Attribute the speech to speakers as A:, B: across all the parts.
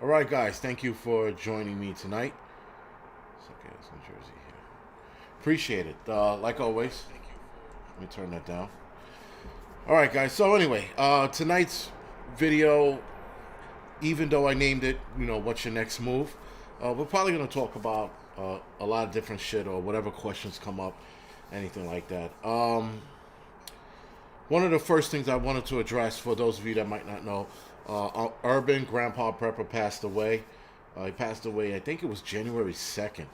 A: All right, guys. Thank you for joining me tonight. It's okay. It's New Jersey here. Appreciate it. Like always, let me turn that down. All right, guys. So anyway, tonight's video, even though I named it, what's your next move? We're probably gonna talk about a lot of different shit or whatever questions come up, anything like that. One of the first things I wanted to address for those of you that might not know, Urban Grandpa Prepper passed away. He passed away, I think it was January 2nd.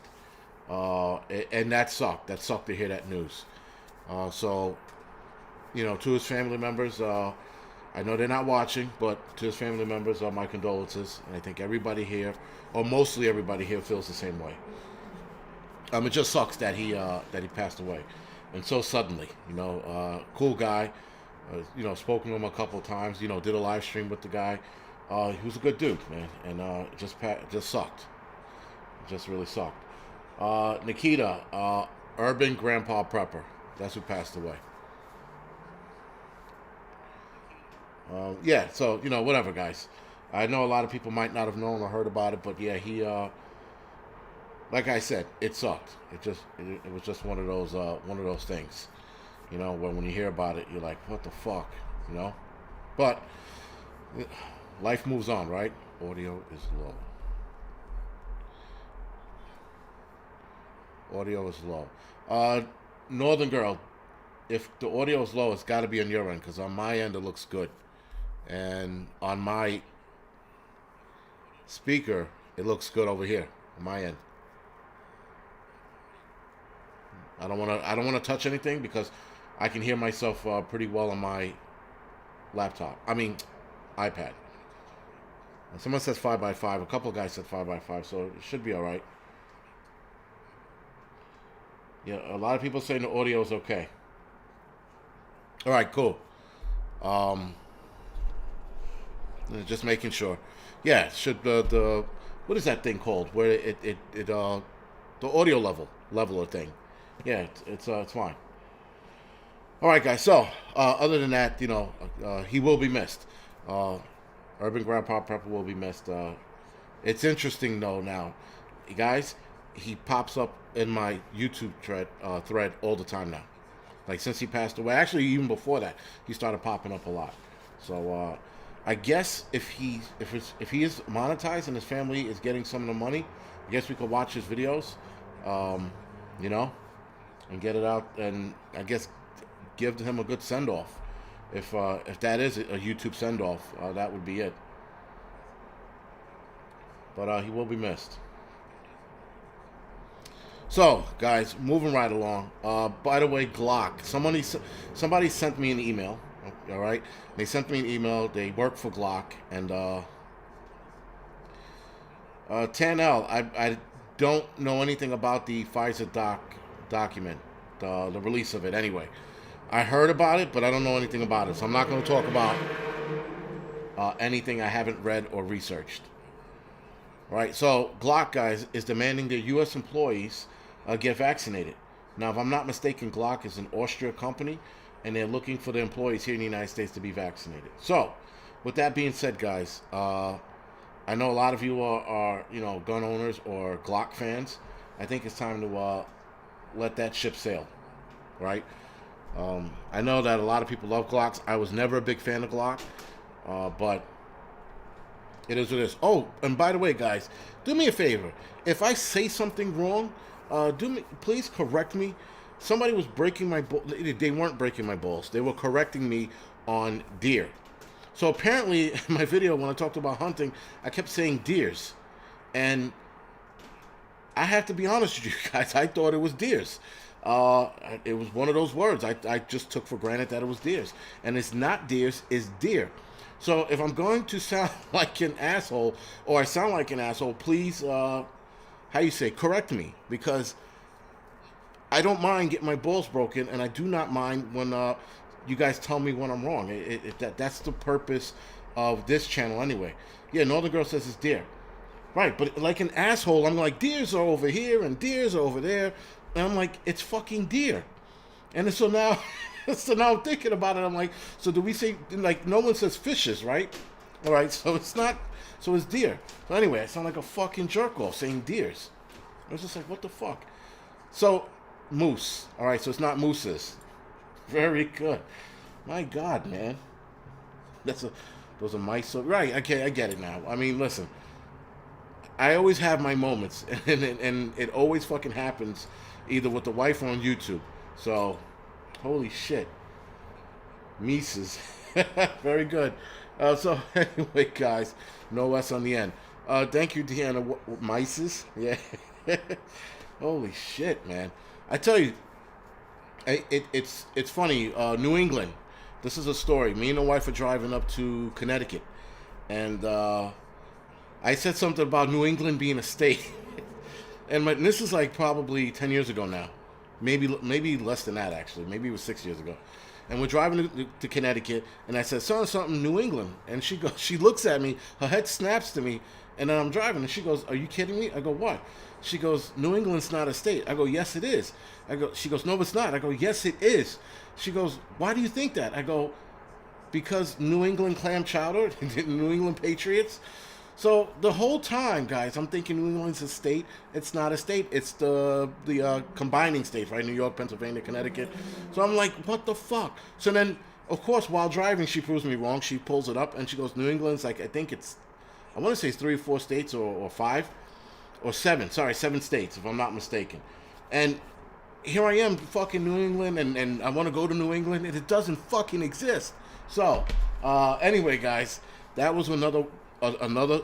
A: And that sucked. That sucked to hear that news. So, to his family members, I know they're not watching, but to his family members, my condolences. And I think everybody here, or mostly everybody here, feels the same way. It just sucks that he passed away, and so suddenly. Cool guy. Spoken to him a couple of times. Did a live stream with the guy. He was a good dude, man, and it just sucked. It just really sucked. Nikita, Urban Grandpa Prepper. That's who passed away. Yeah, so whatever, guys. I know a lot of people might not have known or heard about it, but yeah, he like I said, it sucked. It was just one of those things. When you hear about it, you're like, what the fuck, But life moves on, right? Audio is low. Audio is low. Northern Girl, if the audio is low, it's got to be on your end, because on my end it looks good, and on my speaker it looks good over here on my end. I don't want to touch anything because I can hear myself pretty well on my laptop. I mean, iPad. And someone says 5x5. A couple of guys said 5x5, so it should be all right. Yeah, a lot of people saying the audio is okay. All right, cool. Just making sure. Yeah, should the what is that thing called? Where it the audio leveler thing. Yeah, it's fine. All right, guys. So, other than that, he will be missed. Urban Grandpa Prepper will be missed. It's interesting, though, now. Guys, he pops up in my YouTube thread all the time now. Like, since he passed away. Actually, even before that, he started popping up a lot. So, I guess if he is monetized and his family is getting some of the money, I guess we could watch his videos, and get it out, and I guess give him a good send-off. If that is a YouTube send-off, that would be it. But he will be missed. So, guys, moving right along. By the way, Glock. Somebody sent me an email. All right, they sent me an email. They work for Glock, and Tanel. I don't know anything about the Pfizer document, the release of it. Anyway, I heard about it, but I don't know anything about it, so I'm not going to talk about anything I haven't read or researched. All right, so Glock, guys, is demanding their U.S. employees get vaccinated. Now, if I'm not mistaken, Glock is an Austria company, and they're looking for the employees here in the United States to be vaccinated. So, with that being said, guys, I know a lot of you are gun owners or Glock fans. I think it's time to let that ship sail, right? I know that a lot of people love Glocks. I was never a big fan of Glock, but it is what it is. Oh, and by the way, guys, do me a favor. If I say something wrong, please correct me. Somebody was breaking my balls. They weren't breaking my balls. They were correcting me on deer. So apparently, in my video, when I talked about hunting, I kept saying deers. And I have to be honest with you guys. I thought it was deers. It was one of those words. I just took for granted that it was deers. And it's not deers, it's deer. So if I'm going to sound like an asshole, or I sound like an asshole, please, correct me. Because I don't mind getting my balls broken, and I do not mind when you guys tell me when I'm wrong. That's the purpose of this channel anyway. Yeah, Northern Girl says it's deer. Right, but like an asshole, I'm like, deers are over here and deers are over there. And I'm like, it's fucking deer. And so now, I'm thinking about it. I'm like, so do we say, like, no one says fishes, right? All right, so it's not. So it's deer. So anyway, I sound like a fucking jerk off saying deers. I was just like, what the fuck? So moose. All right, so it's not mooses. Very good. My God, man. Those are mice. So, right, okay, I get it now. I mean, listen. I always have my moments, and it always fucking happens either with the wife or on YouTube. So, holy shit. Mises. Very good. So, anyway, guys, no S on the end. Thank you, Deanna. Mises? Yeah. Holy shit, man. I tell you, it's funny. New England. This is a story. Me and the wife are driving up to Connecticut, and I said something about New England being a state, and this is like probably 10 years ago now, maybe less than that actually. Maybe it was 6 years ago, and we're driving to Connecticut, and I said something New England, and she looks at me, her head snaps to me, and then I'm driving, and she goes, "Are you kidding me?" I go, "What?" She goes, "New England's not a state." I go, "Yes, it is." She goes, "No, it's not." I go, "Yes, it is." She goes, "Why do you think that?" I go, "Because New England clam chowder, New England Patriots." So the whole time, guys, I'm thinking New England's a state. It's not a state. It's the combining states, right? New York, Pennsylvania, Connecticut. So I'm like, what the fuck? So then, of course, while driving, she proves me wrong. She pulls it up, and she goes, New England's like, I want to say it's 3 or 4 states, or 5, or 7. Sorry, 7 states, if I'm not mistaken. And here I am, fucking New England, and I want to go to New England, and it doesn't fucking exist. So, anyway, guys, that was another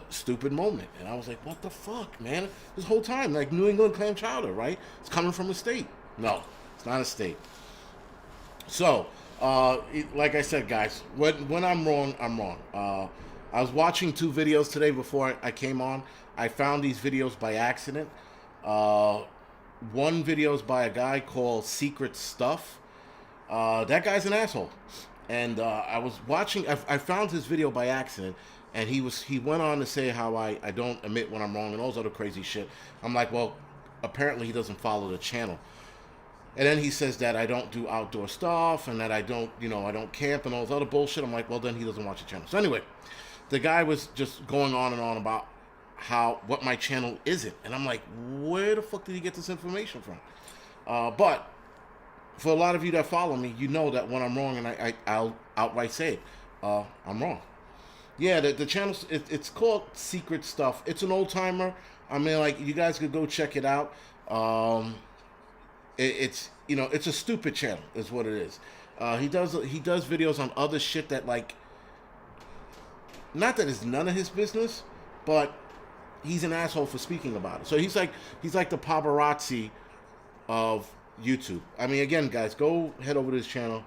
A: stupid moment, and I was like, what the fuck, man? This whole time, like, New England clam chowder, right? It's coming from a state. No, it's not a state. So, like I said, guys, when I'm wrong, I'm wrong. I was watching 2 videos today before I came on. I found these videos by accident. One video is by a guy called Secret Stuff. That guy's an asshole. And I was watching, I found his video by accident, and he went on to say how I don't admit when I'm wrong and all those other crazy shit. I'm like, well, apparently he doesn't follow the channel. And then he says that I don't do outdoor stuff and that I don't camp and all this other bullshit. I'm like, well, then he doesn't watch the channel. So anyway, the guy was just going on and on about what my channel isn't. And I'm like, where the fuck did he get this information from? But for a lot of you that follow me, you know that when I'm wrong, and I'll outright say it, I'm wrong. Yeah, the channel, it's called Secret Stuff. It's an old timer. I mean, like, you guys could go check it out. It's a stupid channel, is what it is. He does videos on other shit that, like, not that it's none of his business, but he's an asshole for speaking about it. So he's like the paparazzi of YouTube. I mean, again, guys, go head over to his channel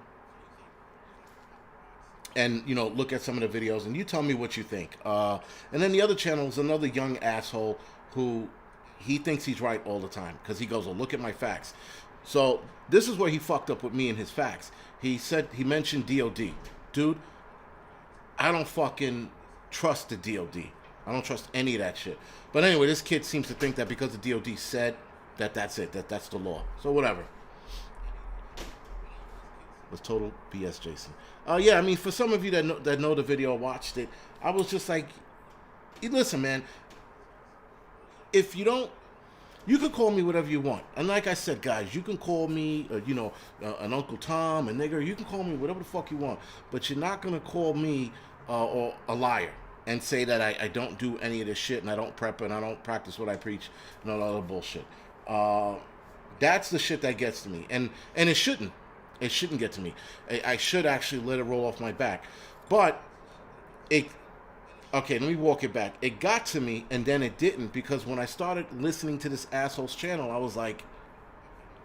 A: and, look at some of the videos, and you tell me what you think. And then the other channel is another young asshole who he thinks he's right all the time because he goes, oh, look at my facts. So this is where he fucked up with me and his facts. He mentioned DOD. Dude, I don't fucking trust the DOD. I don't trust any of that shit. But anyway, this kid seems to think that because the DOD said that's it, that's the law. So whatever. Was total BS, Jason. Yeah, I mean, for some of you that know the video or watched it, I was just like, listen, man, if you don't, you can call me whatever you want. And like I said, guys, you can call me, an Uncle Tom, a nigger. You can call me whatever the fuck you want. But you're not going to call me or a liar and say that I don't do any of this shit and I don't prep and I don't practice what I preach and all that other bullshit. That's the shit that gets to me. And it shouldn't. It shouldn't get to me. I should actually let it roll off my back. But okay, let me walk it back. It got to me, and then it didn't, because when I started listening to this asshole's channel, I was like,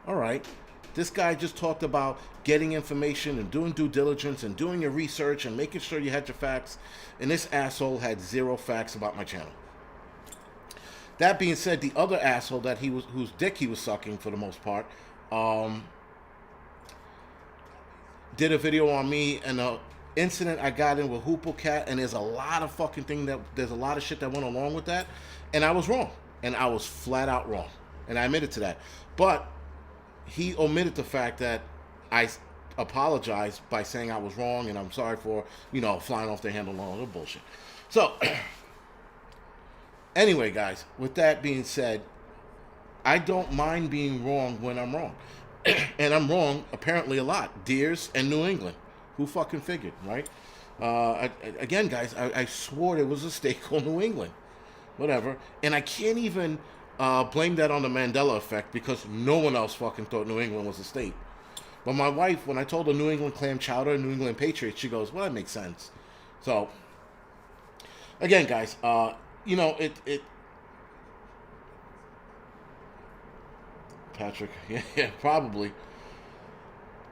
A: all right, this guy just talked about getting information and doing due diligence and doing your research and making sure you had your facts, and this asshole had 0 facts about my channel. That being said, the other asshole whose dick he was sucking for the most part, did a video on me and a incident I got in with Hoople Cat, and there's a lot of there's a lot of shit that went along with that, and I was wrong, and I was flat out wrong, and I admitted to that. But he omitted the fact that I apologized by saying I was wrong and I'm sorry for flying off the handle and all that bullshit. So, anyway, guys, with that being said, I don't mind being wrong when I'm wrong. And I'm wrong, apparently, a lot. Deers and New England. Who fucking figured, right? Again, guys, I swore there was a state called New England. Whatever. And I can't even blame that on the Mandela effect because no one else fucking thought New England was a state. But my wife, when I told her New England clam chowder, New England Patriots, she goes, well, that makes sense. So, again, guys, it Patrick, yeah, probably.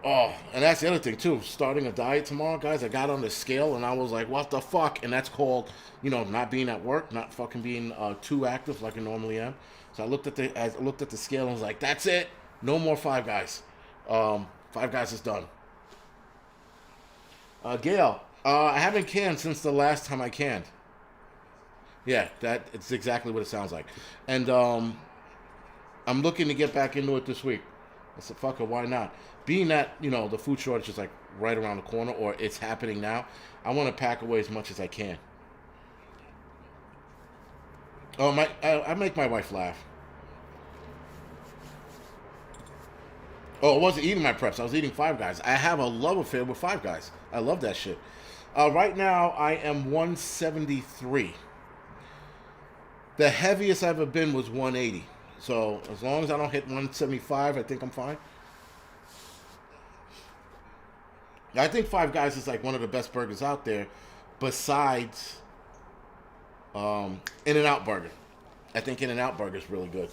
A: Oh, and that's the other thing, too. Starting a diet tomorrow, guys, I got on the scale, and I was like, what the fuck? And that's called, not being at work, not fucking being too active like I normally am. So I looked at the scale and was like, that's it. No more Five Guys. Five Guys is done. Gail, I haven't canned since the last time I canned. Yeah, it's exactly what it sounds like. And I'm looking to get back into it this week. I said, fuck it, why not? Being that, the food shortage is like right around the corner, or it's happening now, I want to pack away as much as I can. Oh, I make my wife laugh. Oh, I wasn't eating my preps. I was eating Five Guys. I have a love affair with Five Guys. I love that shit. Right now, I am 173. The heaviest I've ever been was 180. So as long as I don't hit 175, I think I'm fine. I think Five Guys is like one of the best burgers out there, besides In-N-Out Burger. I think In-N-Out Burger is really good.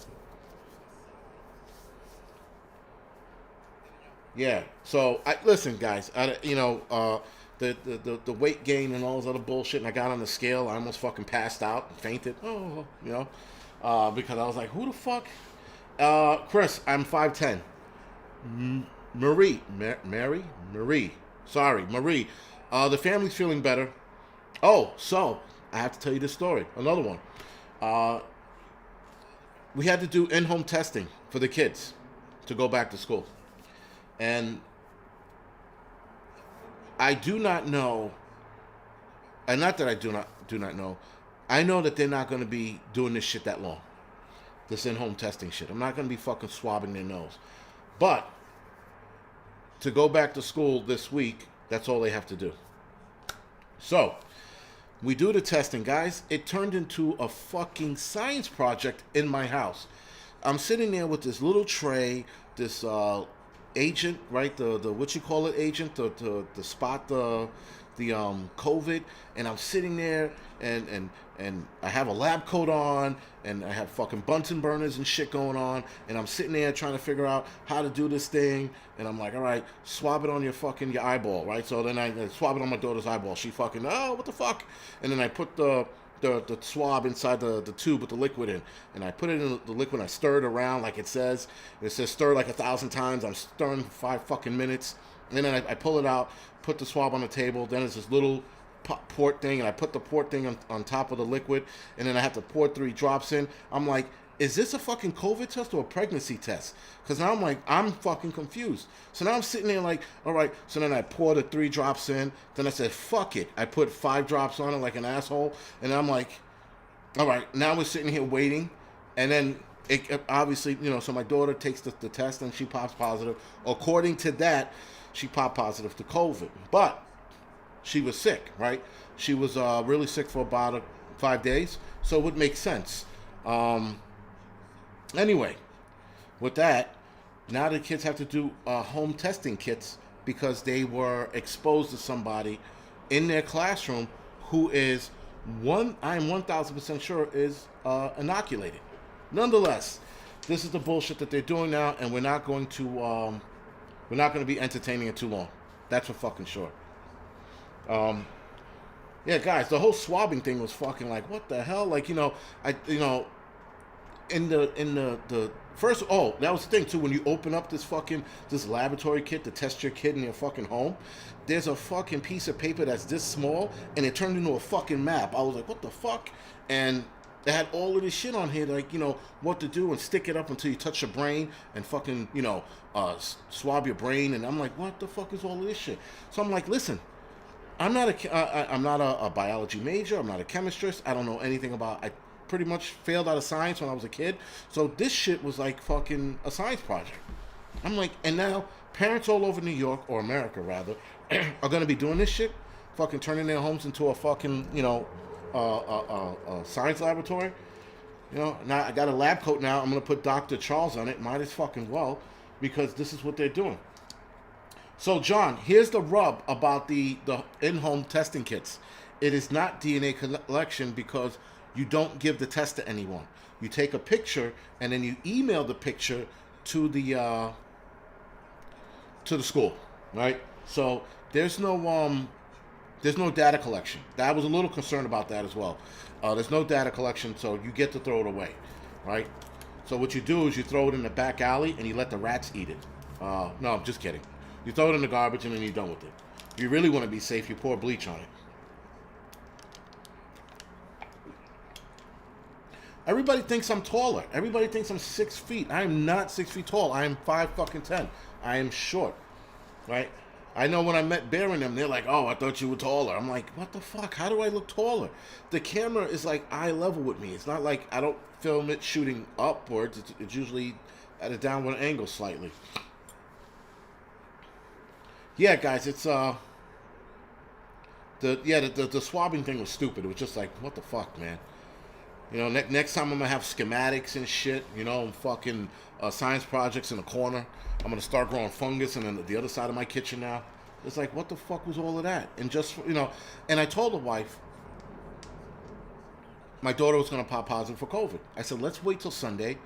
A: Yeah. So listen, guys. The weight gain and all this other bullshit, and I got on the scale. I almost fucking passed out and fainted. Because I was like, who the fuck? Chris, I'm 5'10". Marie. Sorry, Marie. The family's feeling better. Oh, so I have to tell you this story. Another one. We had to do in-home testing for the kids to go back to school. And I do not know, and not that I do not know, I know that they're not going to be doing this shit that long. This in-home testing shit. I'm not going to be fucking swabbing their nose. But to go back to school this week, that's all they have to do. So, we do the testing, guys. It turned into a fucking science project in my house. I'm sitting there with this little tray, this agent, right? The what you call it, agent, to spot the COVID, and I'm sitting there and I have a lab coat on, and I have fucking Bunsen burners and shit going on, and I'm sitting there trying to figure out how to do this thing, and I'm like, all right, swab it on your eyeball, right? So then I swab it on my daughter's eyeball. She fucking, oh, what the fuck? And then I put the swab inside the tube with the liquid in, and I put it in the liquid, and I stir it around like it says. It says stir like 1,000 times. I'm stirring for 5 fucking minutes, and then I pull it out, put the swab on the table. Then it's this little port thing, and I put the port thing on top of the liquid, and then I have to pour 3 drops in. I'm like, is this a fucking COVID test or a pregnancy test? Because now I'm fucking confused. So now I'm sitting there like, all right. So then I pour the 3 drops in. Then I said, fuck it. I put 5 drops on it like an asshole. And I'm like, all right. Now we're sitting here waiting. And then it obviously, so my daughter takes the test and she pops positive. According to that, she popped positive to COVID. But she was sick, right? She was really sick for about 5 days. So it would make sense. Anyway, with that, now the kids have to do home testing kits because they were exposed to somebody in their classroom who is I am 1,000% sure is inoculated. Nonetheless, this is the bullshit that they're doing now, and we're not going to be entertaining it too long. That's for fucking sure. Yeah, guys, the whole swabbing thing was fucking like, what the hell? Like, in the first, that was the thing too. When you open up this laboratory kit to test your kid in your fucking home, there's a fucking piece of paper that's this small, and it turned into a fucking map. I was like, what the fuck? And they had all of this shit on here, like, what to do, and stick it up until you touch your brain, and fucking, swab your brain. And I'm like, what the fuck is all of this shit? So I'm like, listen, I'm not a biology major. I'm not a chemist. I don't know anything about. I pretty much failed out of science when I was a kid. So this shit was like fucking a science project. I'm like, and now parents all over New York, or America rather, are gonna be doing this shit, fucking turning their homes into a fucking, science laboratory. You know, now I got a lab coat now. I'm gonna put Dr. Charles on it. Might as fucking well, because this is what they're doing. So, John, here's the rub about the in-home testing kits. It is not DNA collection because you don't give the test to anyone. You take a picture and then you email the picture to the school, right? So there's no data collection. I was a little concerned about that as well. There's no data collection, so you get to throw it away, right? So what you do is you throw it in the back alley and you let the rats eat it. No, I'm just kidding. You throw it in the garbage and then you're done with it. If you really want to be safe, you pour bleach on it. Everybody thinks I'm taller. Everybody thinks I'm 6 feet. I am not 6 feet tall. I am 5 fucking 10. I am short, right? I know when I met Bear and them, they're like, "Oh, I thought you were taller." I'm like, "What the fuck? How do I look taller?" The camera is like eye level with me. It's not like I don't film it shooting upwards. It's usually at a downward angle slightly. Yeah, guys, it's the swabbing thing was stupid. It was just like, what the fuck, man. You know, next time I'm gonna have schematics and shit. You know, and fucking science projects in the corner. I'm gonna start growing fungus, and then the other side of my kitchen now. It's like, what the fuck was all of that? And just, you know, and I told the wife, my daughter was gonna pop positive for COVID. I said, let's wait till Sunday,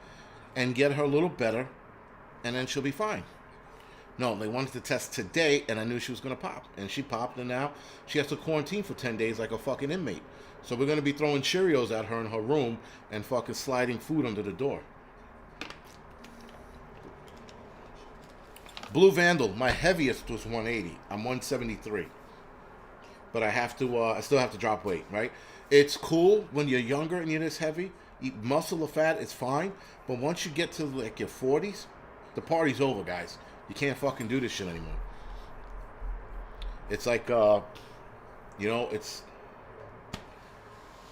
A: and get her a little better, and then she'll be fine. No, they wanted to test today, and I knew she was gonna pop, and she popped, and now she has to quarantine for 10 days like a fucking inmate. So we're gonna be throwing Cheerios at her in her room and fucking sliding food under the door. Blue Vandal, my heaviest was 180. I'm 173, but I still have to drop weight, right? It's cool when you're younger and you're this heavy. Eat muscle or fat, it's fine. But once you get to like your 40s, the party's over, guys. You can't fucking do this shit anymore. It's like, it's.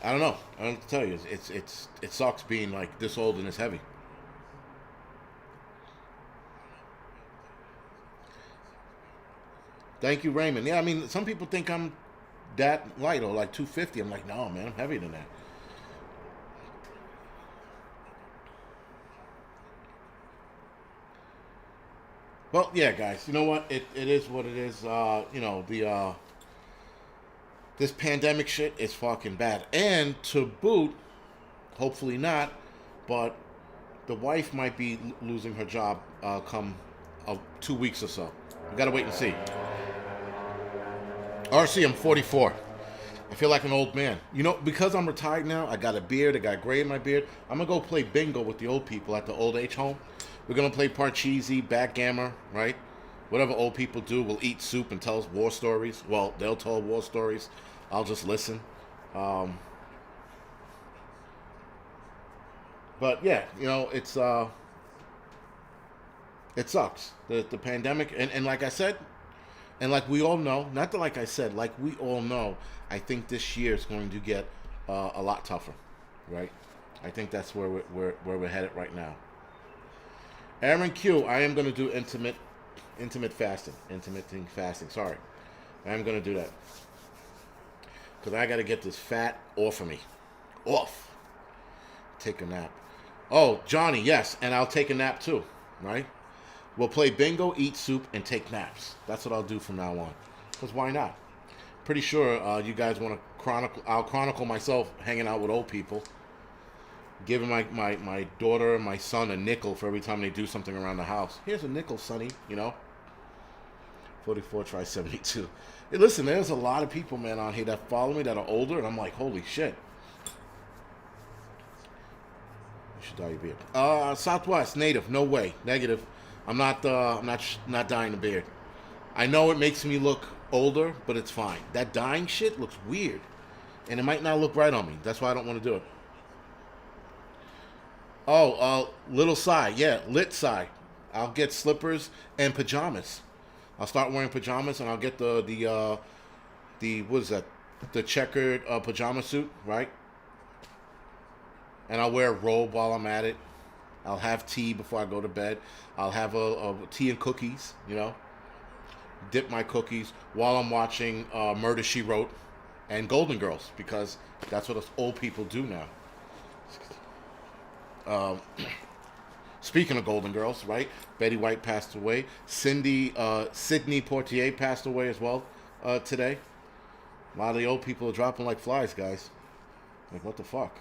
A: I don't know. I don't have to tell you. It sucks being like this old and this heavy. Thank you, Raymond. Yeah, I mean, some people think I'm that light or like 250. I'm like, no, man, I'm heavier than that. Well, yeah, guys. You know what? It is what it is. This pandemic shit is fucking bad. And to boot, hopefully not, but the wife might be losing her job come 2 weeks or so. We gotta wait and see. RC, I'm 44. I feel like an old man. You know, because I'm retired now, I got a beard, I got gray in my beard. I'm gonna go play bingo with the old people at the old age home. We're gonna play Parcheesi, backgammon, right? Whatever old people do, we'll eat soup and tell us war stories. Well, they'll tell war stories. I'll just listen. But yeah, you know, it sucks. The pandemic, and like I said, and like we all know, not that like I said, like we all know, I think this year is going to get a lot tougher, right? I think that's where we're headed right now. Aaron Q, I am going to do intermittent fasting. Sorry, I am going to do that because I got to get this fat off of me, off. Take a nap. Oh, Johnny, yes, and I'll take a nap too, right? We'll play bingo, eat soup, and take naps. That's what I'll do from now on. Because why not? Pretty sure you guys want to chronicle. I'll chronicle myself hanging out with old people, giving my daughter and my son a nickel for every time they do something around the house. Here's a nickel, sonny, you know. 44 try 72. Hey, listen, there's a lot of people, man, on here that follow me that are older, and I'm like, holy shit. You should dye your beard. Southwest native, no way, negative. I'm not dyeing the beard. I know it makes me look older, but it's fine. That dyeing shit looks weird, and it might not look right on me. That's why I don't want to do it. Oh, little Psy, yeah, lit Psy. I'll get slippers and pajamas. I'll start wearing pajamas, and I'll get the the what is that? The checkered pajama suit, right? And I'll wear a robe while I'm at it. I'll have tea before I go to bed. I'll have a tea and cookies, you know. Dip my cookies while I'm watching Murder She Wrote and Golden Girls because that's what us old people do now. Um, Speaking of Golden Girls, right? Betty White passed away. Sydney Poitier passed away as well today. A lot of the old people are dropping like flies, guys. Like, what the fuck?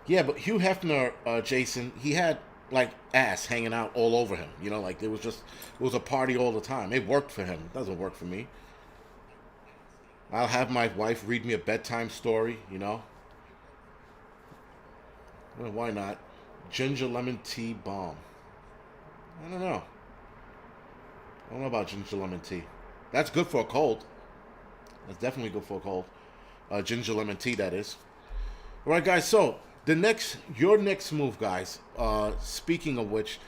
A: Yeah, but Hugh Hefner, Jason, he had like ass hanging out all over him. You know, like it was a party all the time. It worked for him. It doesn't work for me. I'll have my wife read me a bedtime story. You know, well, why not? Ginger lemon tea balm. I don't know. I don't know about ginger lemon tea. That's good for a cold. That's definitely good for a cold. Ginger lemon tea, that is. All right, guys. So your next move, guys. Speaking of which,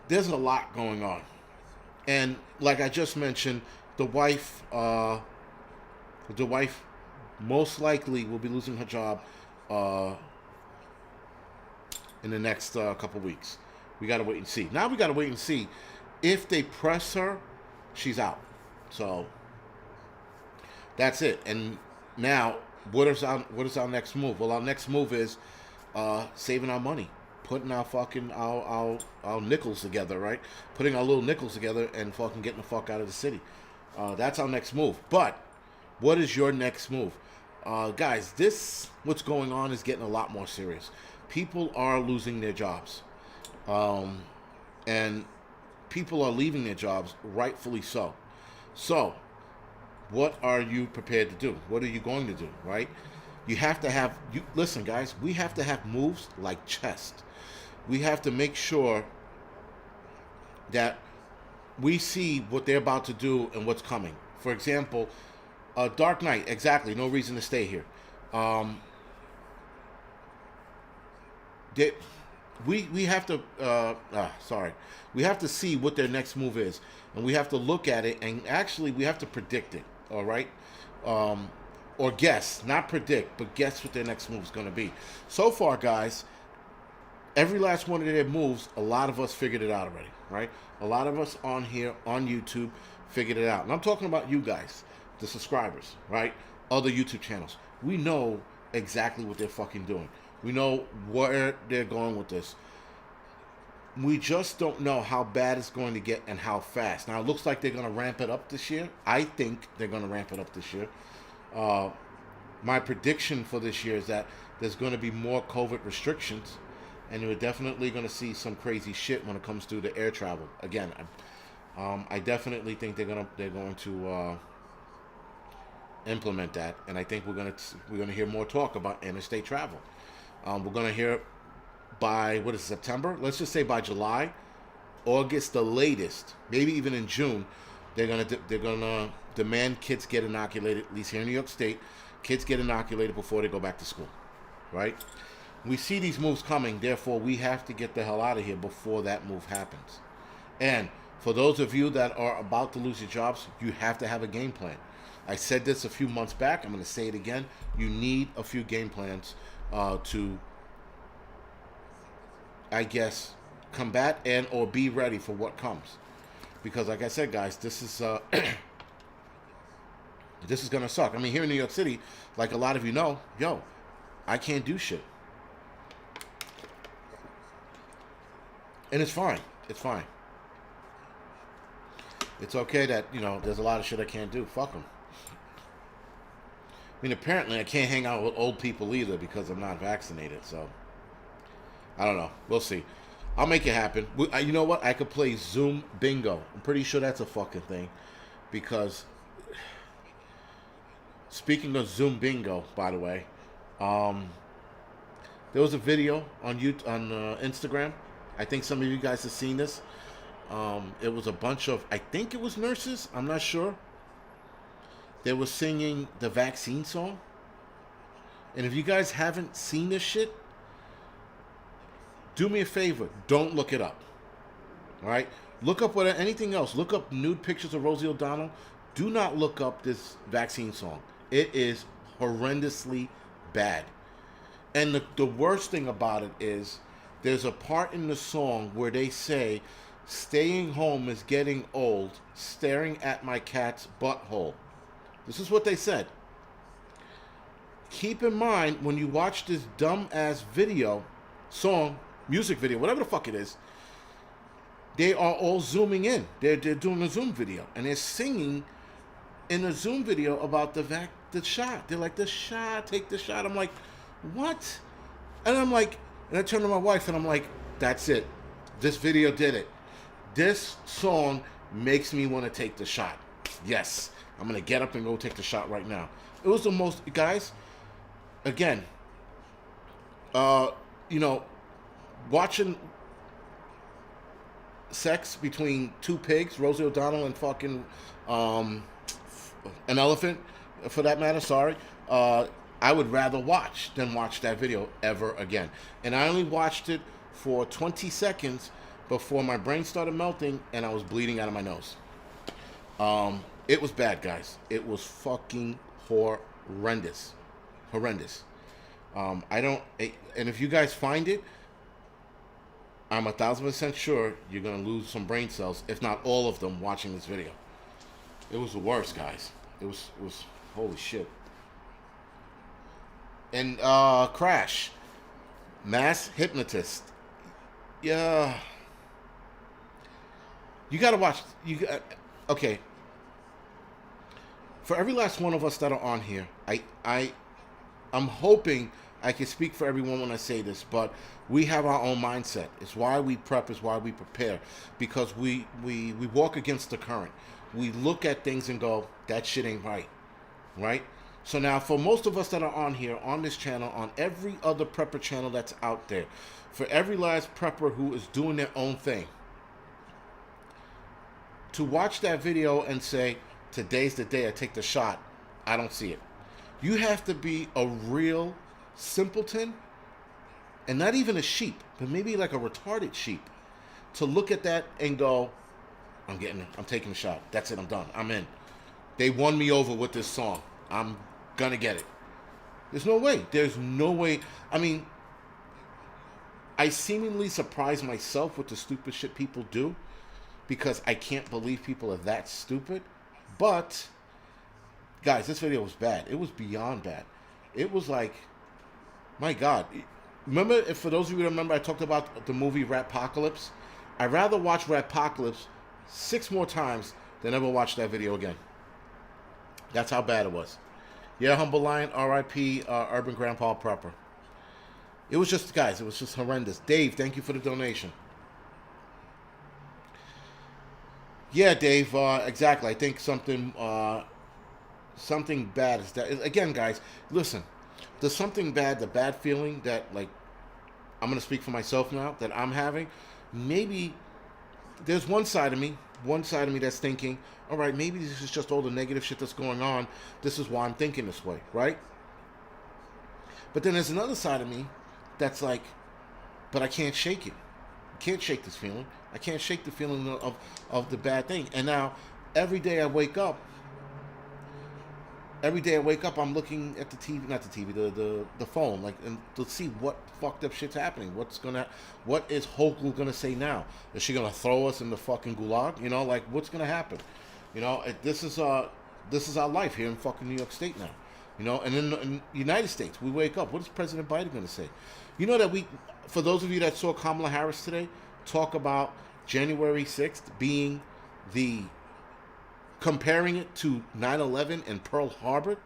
A: there's a lot going on, and like I just mentioned, the wife most likely will be losing her job in the next couple weeks. We gotta wait and see. Now we gotta wait and see if they press her, she's out. So that's it. And now, what is our next move? Well, our next move is saving our money, putting our fucking our nickels together, right? Putting our little nickels together and fucking getting the fuck out of the city. That's our next move. But what is your next move, guys? What's going on is getting a lot more serious. People are losing their jobs, and people are leaving their jobs, rightfully so. So, what are you prepared to do? What are you going to do, right? You have to have, listen, guys, we have to have moves like chess. We have to make sure that we see what they're about to do and what's coming. For example, Dark Knight, exactly, no reason to stay here. We have to, we have to see what their next move is. And we have to look at it, and actually we have to predict it, all right? Or guess, not predict, but guess what their next move is going to be. So far, guys, every last one of their moves, a lot of us figured it out already, right? A lot of us on here, on YouTube, figured it out. And I'm talking about you guys, the subscribers, right? Other YouTube channels. We know exactly what they're fucking doing. We know where they're going with this. We just don't know how bad it's going to get and how fast. Now, it looks like they're going to ramp it up this year. I think they're going to ramp it up this year. My prediction for this year is that there's going to be more COVID restrictions, and we're definitely going to see some crazy shit when it comes to the air travel. Again, I definitely think they're going to implement that, and I think we're going to hear more talk about interstate travel. We're going to hear by September? Let's just say by July, August, the latest, maybe even in June, they're gonna demand kids get inoculated. At least here in New York State, kids get inoculated before they go back to school, right? We see these moves coming, therefore we have to get the hell out of here before that move happens. And for those of you that are about to lose your jobs, you have to have a game plan. I said this a few months back. I'm going to say it again. You need a few game plans to, I guess, combat and or be ready for what comes. Because like I said, guys, this is this is going to suck. I mean, here in New York City, like a lot of you know, I can't do shit. And it's fine. It's fine. It's okay that, there's a lot of shit I can't do. Fuck them. I mean, apparently I can't hang out with old people either because I'm not vaccinated, so I don't know. We'll see. I'll make it happen. You know what? I could play Zoom Bingo. I'm pretty sure that's a fucking thing. Because, speaking of Zoom Bingo, by the way, there was a video on Instagram. I think some of you guys have seen this. It was a bunch of, I think it was nurses. I'm not sure. They were singing the vaccine song. And if you guys haven't seen this shit, do me a favor. Don't look it up. All right? Look up anything else. Look up nude pictures of Rosie O'Donnell. Do not look up this vaccine song. It is horrendously bad. And the worst thing about it is there's a part in the song where they say, staying home is getting old, staring at my cat's butthole. This is what they said. Keep in mind, when you watch this dumb-ass video, song, music video, whatever the fuck it is, they are all zooming in. They're doing a Zoom video. And they're singing in a Zoom video about the shot. They're like, the shot, take the shot. I'm like, what? And I'm like, and I turn to my wife and I'm like, that's it. This video did it. This song makes me want to take the shot. Yes, I'm going to get up and go take the shot right now. It was the most, guys, again, watching sex between two pigs, Rosie O'Donnell and fucking an elephant, for that matter, sorry, I would rather watch than watch that video ever again. And I only watched it for 20 seconds before my brain started melting and I was bleeding out of my nose. It was bad, guys. It was fucking horrendous. Horrendous. And if you guys find it, I'm 1,000% sure you're going to lose some brain cells, if not all of them, watching this video. It was the worst, guys. It was holy shit. And Crash, Mass Hypnotist. Yeah. You got to watch. Okay. For every last one of us that are on here, I'm hoping I can speak for everyone when I say this, but we have our own mindset. It's why we prep, it's why we prepare, because we walk against the current. We look at things and go, that shit ain't right, right? So now for most of us that are on here, on this channel, on every other prepper channel that's out there, for every last prepper who is doing their own thing, to watch that video and say, today's the day I take the shot, I don't see it. You have to be a real simpleton, and not even a sheep, but maybe like a retarded sheep, to look at that and go, I'm taking a shot. That's it, I'm done. I'm in. They won me over with this song. I'm gonna get it. There's no way. There's no way. I mean, I seemingly surprise myself with the stupid shit people do, because I can't believe people are that stupid. But, guys, this video was bad. It was beyond bad. It was like, my God. Remember, for those of you who remember, I talked about the movie Ratpocalypse? I'd rather watch Ratpocalypse 6 more times than ever watch that video again. That's how bad it was. Yeah, Humble Lion, R.I.P. Urban Grandpa Prepper. It was just, guys, it was just horrendous. Dave, thank you for the donation. Yeah, Dave, exactly. I think something bad is that. Again, guys, listen. There's something bad, the bad feeling that, like, I'm going to speak for myself now, that I'm having. Maybe there's one side of me that's thinking, all right, maybe this is just all the negative shit that's going on. This is why I'm thinking this way, right? But then there's another side of me that's like, but I can't shake it. I can't shake this feeling. I can't shake the feeling of the bad thing. And now, every day I wake up, I'm looking at the TV, not the TV, the phone, like, and to see what fucked up shit's happening. What is Hochul gonna say now? Is she gonna throw us in the fucking gulag? You know, like, what's gonna happen? You know, this is our life here in fucking New York State now. You know, and in the United States, we wake up. What is President Biden gonna say? You know that for those of you that saw Kamala Harris today talk about January 6th being comparing it to 9/11 and Pearl Harbor.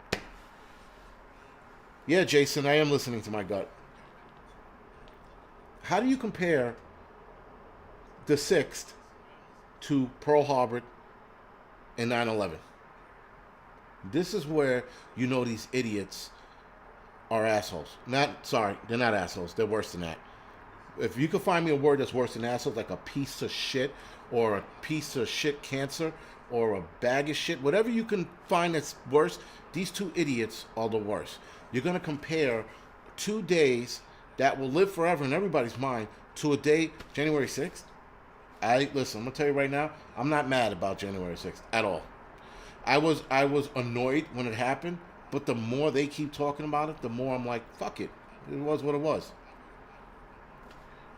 A: Yeah, Jason, I am listening to my gut. How do you compare the 6th to Pearl Harbor and 9/11? This is where you know these idiots are assholes. They're not assholes. They're worse than that. If you could find me a word that's worse than assholes, like a piece of shit, or a piece of shit cancer, or a bag of shit, whatever you can find that's worse, these two idiots are the worst. You're going to compare 2 days that will live forever in everybody's mind to a day, January 6th? Listen. I'm gonna tell you right now. I'm not mad about January 6th at all. I was annoyed when it happened, but the more they keep talking about it, the more I'm like, fuck it. It was what it was.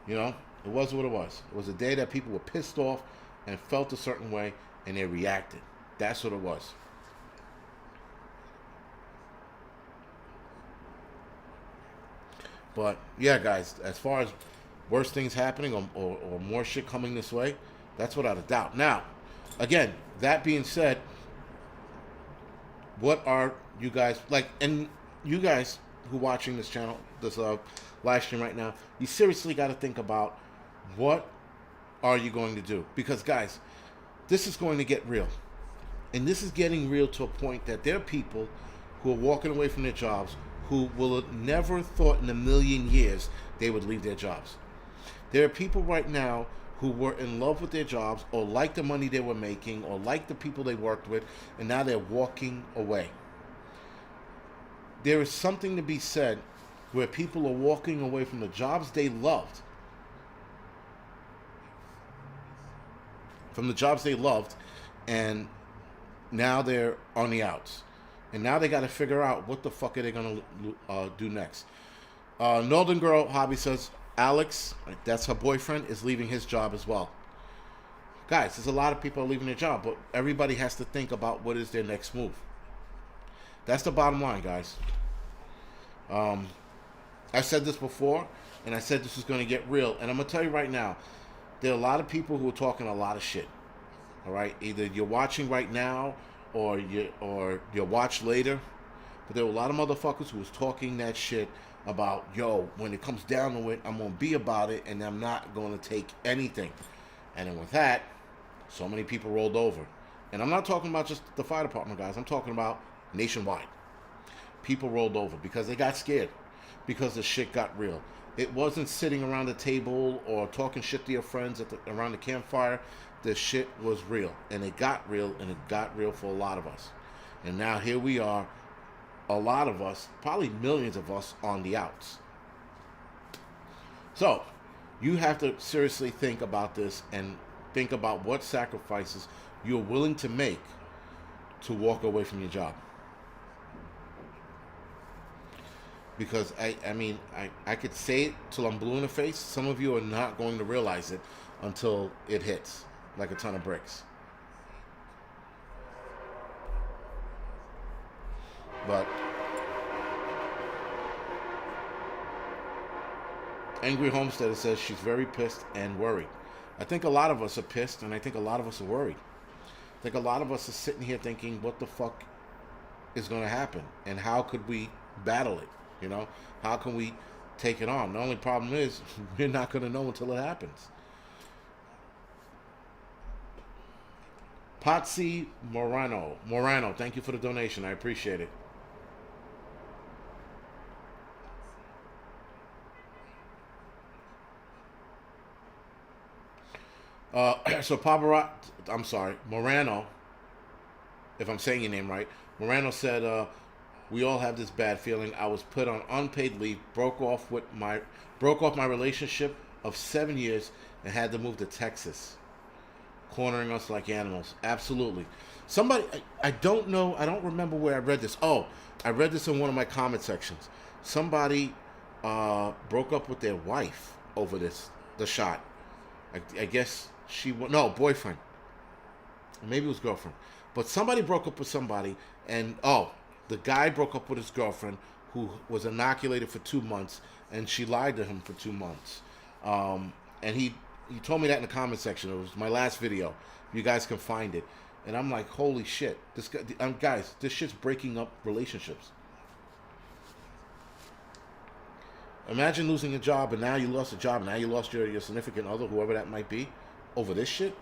A: You know, it was what it was. It was a day that people were pissed off and felt a certain way, and they reacted. That's what it was. But yeah, guys, as far as worse things happening or more shit coming this way, that's without a doubt. Now, again, that being said, what are you guys like? And you guys who watching this channel, this live stream right now, you seriously got to think about what are you going to do? Because guys, this is going to get real, and this is getting real to a point that there are people who are walking away from their jobs who will have never thought in a million years they would leave their jobs. There are people right now who were in love with their jobs or liked the money they were making or liked the people they worked with, and now they're walking away. There is something to be said where people are walking away from the jobs they loved, and now they're on the outs. And now they got to figure out what the fuck are they going to do next. Northern Girl Hobby says, Alex, that's her boyfriend, is leaving his job as well. Guys, there's a lot of people are leaving their job, but everybody has to think about what is their next move. That's the bottom line, guys. I said this before, and I said this is going to get real. And I'm going to tell you right now, there are a lot of people who are talking a lot of shit. All right? Either you're watching right now or you'll watch later. But there were a lot of motherfuckers who was talking that shit about, yo, when it comes down to it, I'm going to be about it, and I'm not going to take anything. And then with that, so many people rolled over. And I'm not talking about just the fire department, guys. I'm talking about nationwide. People rolled over because they got scared, because the shit got real. It wasn't sitting around the table or talking shit to your friends around the campfire. The shit was real, and it got real, and it got real for a lot of us. And now here we are, a lot of us, probably millions of us, on the outs. So you have to seriously think about this and think about what sacrifices you're willing to make to walk away from your job. Because I could say it till I'm blue in the face. Some of you are not going to realize it until it hits like a ton of bricks. But Angry Homesteader says she's very pissed and worried. I think a lot of us are pissed, and I think a lot of us are worried. I think a lot of us are sitting here thinking, what the fuck is going to happen? And how could we battle it? You know? How can we take it on? The only problem is, we're not going to know until it happens. Patsy Morano, thank you for the donation. I appreciate it. So Morano, if I'm saying your name right, Morano said, we all have this bad feeling. I was put on unpaid leave, broke off my relationship of 7 years, and had to move to Texas, cornering us like animals. Absolutely. Somebody, I don't know, I don't remember where I read this. Oh, I read this in one of my comment sections. Somebody broke up with their wife over the shot. I guess boyfriend. Maybe it was girlfriend. But somebody broke up with somebody, and the guy broke up with his girlfriend, who was inoculated for 2 months, and she lied to him for 2 months. And he told me that in the comment section. It was my last video. You guys can find it. And I'm like, holy shit. This guy, guys, this shit's breaking up relationships. Imagine losing a job, and now you lost a job, and now you lost your significant other, whoever that might be, over this shit.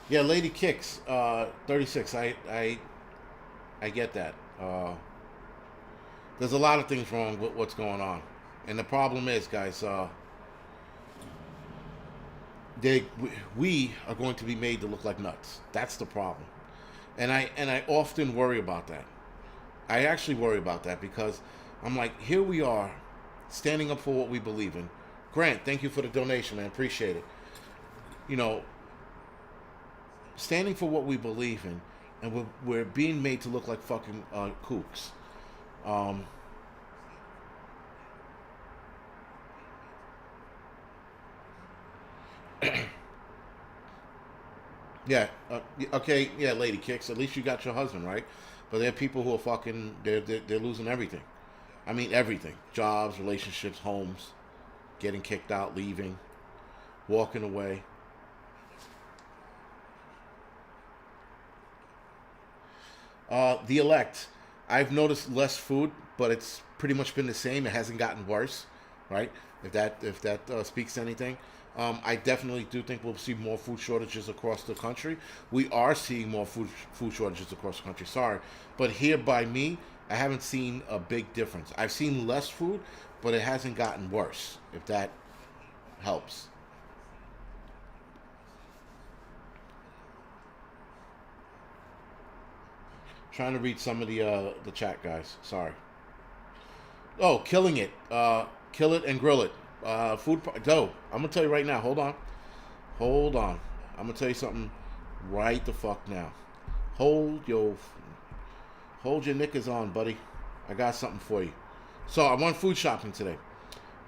A: Yeah, Lady Kicks, 36. I get that. There's a lot of things wrong with what's going on, and the problem is, guys, we are going to be made to look like nuts. That's the problem, and I often worry about that. I actually worry about that because I'm like, here we are, standing up for what we believe in. Grant, thank you for the donation, man. Appreciate it. You know, standing for what we believe in, and we're being made to look like fucking kooks. Um, yeah, okay, yeah, lady kicks. At least you got your husband, right? But there are people who are fucking, they're losing everything. I mean, everything: jobs, relationships, homes, getting kicked out, leaving, walking away. The elect, I've noticed less food, but it's pretty much been the same. It hasn't gotten worse, right? If that speaks to anything, I definitely do think we'll see more food shortages across the country. We are seeing more food shortages across the country. Sorry, but here by me, I haven't seen a big difference. I've seen less food, but it hasn't gotten worse. If that helps. Trying to read some of the chat, guys. Sorry. Oh, killing it. Kill it and grill it. Go. I'm gonna tell you right now. Hold on. Hold on. I'm gonna tell you something right the fuck now. Hold your hold your knickers on, buddy. I got something for you. So I went food shopping today.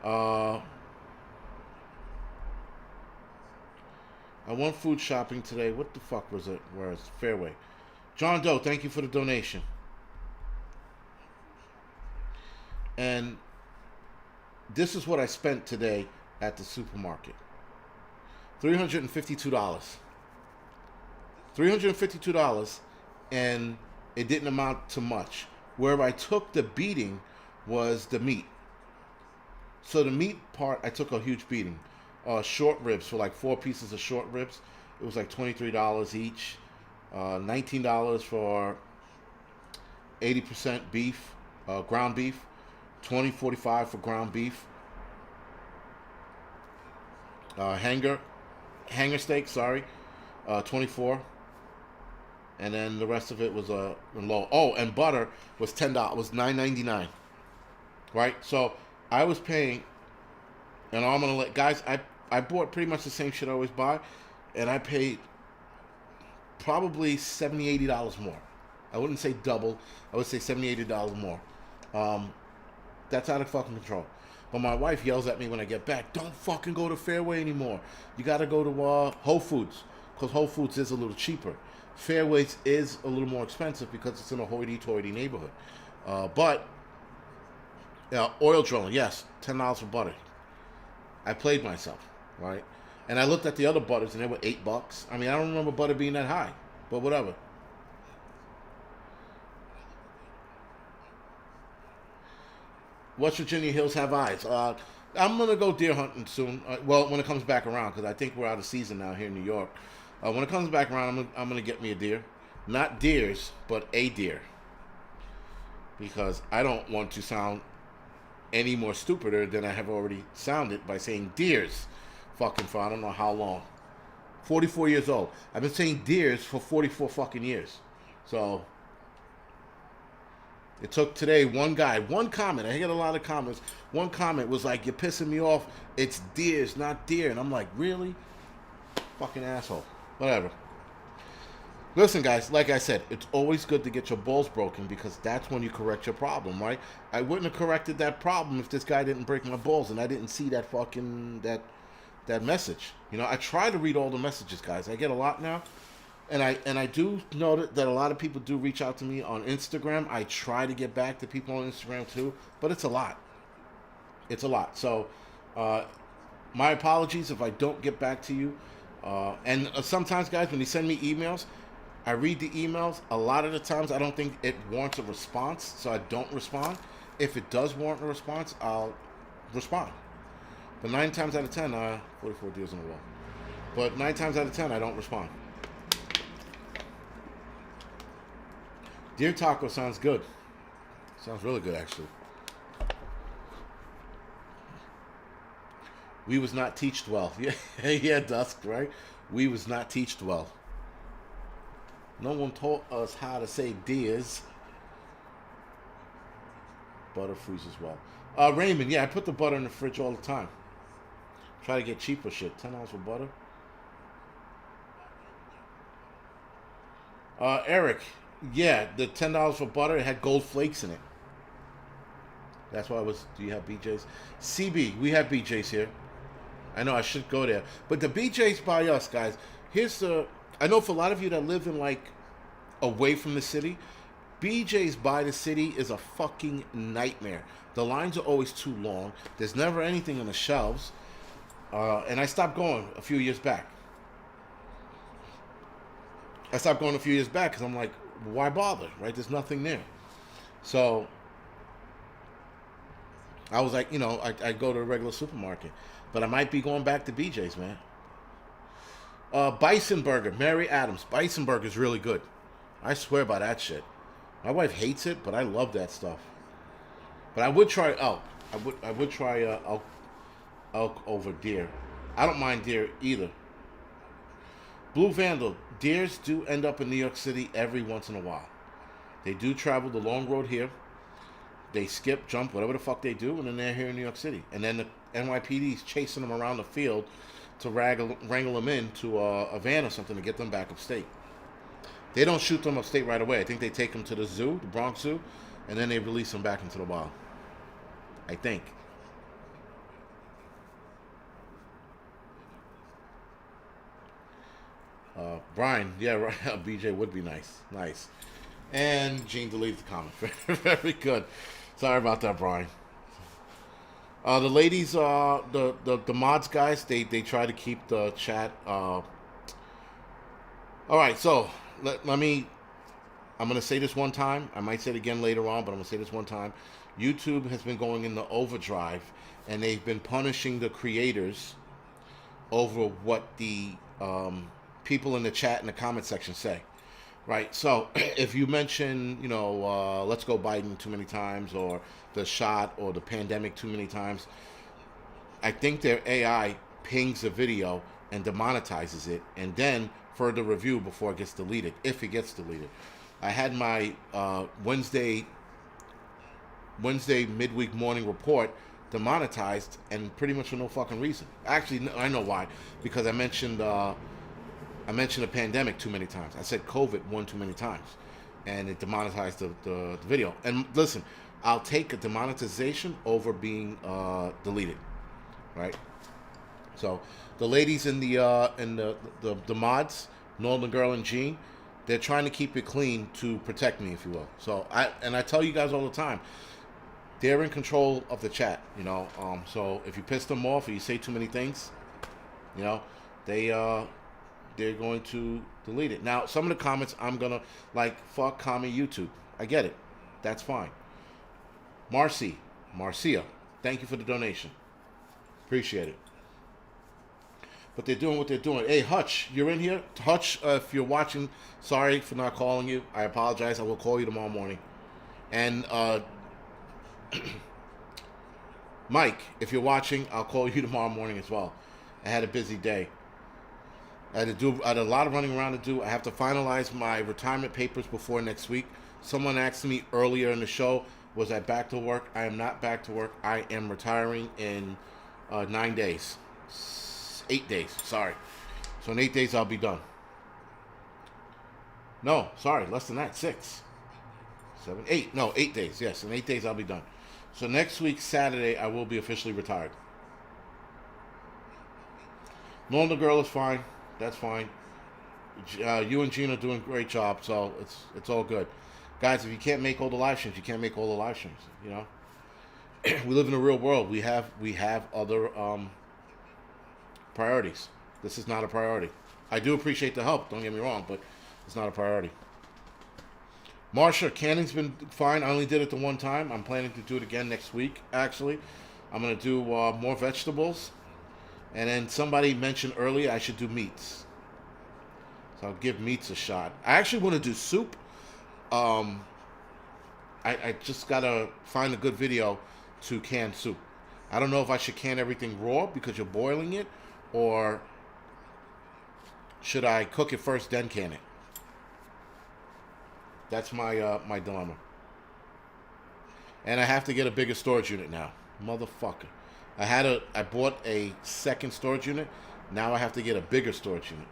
A: Uh, I went food shopping today. What the fuck was it? Where is Fairway? John Doe, thank you for the donation. And this is what I spent today at the supermarket. $352. $352, and it didn't amount to much. Where I took the beating was the meat. So the meat part, I took a huge beating. Short ribs for like 4 pieces of short ribs. It was like $23 each. $19 for 80% beef, ground beef. 20.45 for ground beef. Hanger steak, sorry, 24, and then the rest of it was low. Oh, and butter was $10, was $9.99, right? So I was paying, and I'm gonna let guys. I bought pretty much the same shit I always buy, and I paid probably $70-$80 more. I wouldn't say double. I would say $70-$80 more. That's out of fucking control. But my wife yells at me when I get back, don't fucking go to Fairway anymore. You got to go to Whole Foods, because Whole Foods is a little cheaper. Fairways is a little more expensive because it's in a hoity-toity neighborhood. But oil drilling, yes, $10 for butter. I played myself, right? And I looked at the other butters and they were $8. I mean, I don't remember butter being that high, but whatever. West Virginia Hills have eyes. I'm gonna go deer hunting soon. Well, when it comes back around, because I think we're out of season now here in New York. When it comes back around, I'm gonna get me a deer, not deers, but a deer, because I don't want to sound any more stupider than I have already sounded by saying deers, fucking for I don't know how long. 44 years old. I've been saying deers for 44 fucking years. So it took today one guy, one comment. I get a lot of comments. One comment was like, "You're pissing me off. It's deers, not deer." And I'm like, really? Fucking asshole. Whatever. Listen, guys, like I said, it's always good to get your balls broken because that's when you correct your problem, right? I wouldn't have corrected that problem if this guy didn't break my balls and I didn't see that fucking that message. You know, I try to read all the messages, guys. I get a lot now. And I do know that a lot of people do reach out to me on Instagram. I try to get back to people on Instagram too, but it's a lot. It's a lot. So, my apologies if I don't get back to you. And sometimes, guys, when you send me emails, I read the emails. A lot of the times, I don't think it warrants a response, so I don't respond. If it does warrant a response, I'll respond. But 9 times out of 10, 44 deals in a row. But 9 times out of 10, I don't respond. Deer taco sounds good. Sounds really good, actually. We was not teached well. Yeah, yeah, Dusk, right? We was not teached well. No one taught us how to say deers. Butter freezes well. Raymond, yeah, I put the butter in the fridge all the time. Try to get cheaper shit. $10 for butter. Eric, yeah, the $10 for butter, it had gold flakes in it. That's why I was. Do you have BJ's? CB, we have BJ's here. I know I should go there, but the BJ's by us, guys. Here's the. I know for a lot of you that live in like away from the city, BJ's by the city is a fucking nightmare. The lines are always too long. There's never anything on the shelves, and I stopped going a few years back. I stopped going a few years back because I'm like, why bother, right? There's nothing there. So I was like, I go to a regular supermarket, but I might be going back to BJ's, man. Bison Burger, Mary Adams. Bison Burger is really good. I swear by that shit. My wife hates it, but I love that stuff. But I would try elk. I would try elk over deer. I don't mind deer either. Blue Vandal. Deers do end up in New York City every once in a while. They do travel the long road here. They skip, jump, whatever the fuck they do, and then they're here in New York City. And then the NYPD is chasing them around the field to wrangle them into a van or something to get them back upstate. They don't shoot them upstate right away. I think they take them to the zoo, the Bronx Zoo, and then they release them back into the wild. I think. Brian, yeah, right. BJ would be nice. Nice. And Gene deleted the comment. Very good. Sorry about that, Brian. The ladies, the mods guys, they try to keep the chat. All right, so let me. I'm gonna say this one time. I might say it again later on, but I'm gonna say this one time. YouTube has been going into overdrive, and they've been punishing the creators over what the people in the chat in the comment section say. Right, so if you mention, let's go Biden too many times, or the shot, or the pandemic too many times, I think their AI pings a video and demonetizes it, and then further review before it gets deleted, if it gets deleted. I had my Wednesday midweek morning report demonetized, and pretty much for no fucking reason. Actually, I know why, because I mentioned the pandemic too many times. I said COVID one too many times, and it demonetized the video. And listen, I'll take a demonetization over being deleted, right? So the ladies in the mods, Northern Girl and Gene, they're trying to keep it clean to protect me, if you will. So I tell you guys all the time, they're in control of the chat, So if you piss them off or you say too many things, they're going to delete it. Now, some of the comments I'm going to, fuck commie YouTube. I get it. That's fine. Marcia, thank you for the donation. Appreciate it. But they're doing what they're doing. Hey, Hutch, you're in here? Hutch, if you're watching, sorry for not calling you. I apologize. I will call you tomorrow morning. And Mike, if you're watching, I'll call you tomorrow morning as well. I had a busy day. I had a lot of running around to do. I have to finalize my retirement papers before next week. Someone asked me earlier in the show, was I back to work? I am not back to work. I am retiring in 9 days. 8 days, sorry. So in 8 days, I'll be done. No, sorry, less than that. 6, 7, 8. No, 8 days, yes. In 8 days, I'll be done. So next week, Saturday, I will be officially retired. Normal Girl is fine. That's fine. You and Gina are doing a great job, so it's all good. Guys, if you can't make all the live streams, you can't make all the live streams, We live in a real world. We have other priorities. This is not a priority. I do appreciate the help, don't get me wrong, but it's not a priority. Marsha, canning's been fine. I only did it the one time. I'm planning to do it again next week, actually. I'm going to do more vegetables. And then somebody mentioned earlier I should do meats. So I'll give meats a shot. I actually want to do soup. I just got to find a good video to can soup. I don't know if I should can everything raw because you're boiling it, or should I cook it first, then can it? That's my dilemma. And I have to get a bigger storage unit now. Motherfucker. I bought a second storage unit. Now I have to get a bigger storage unit.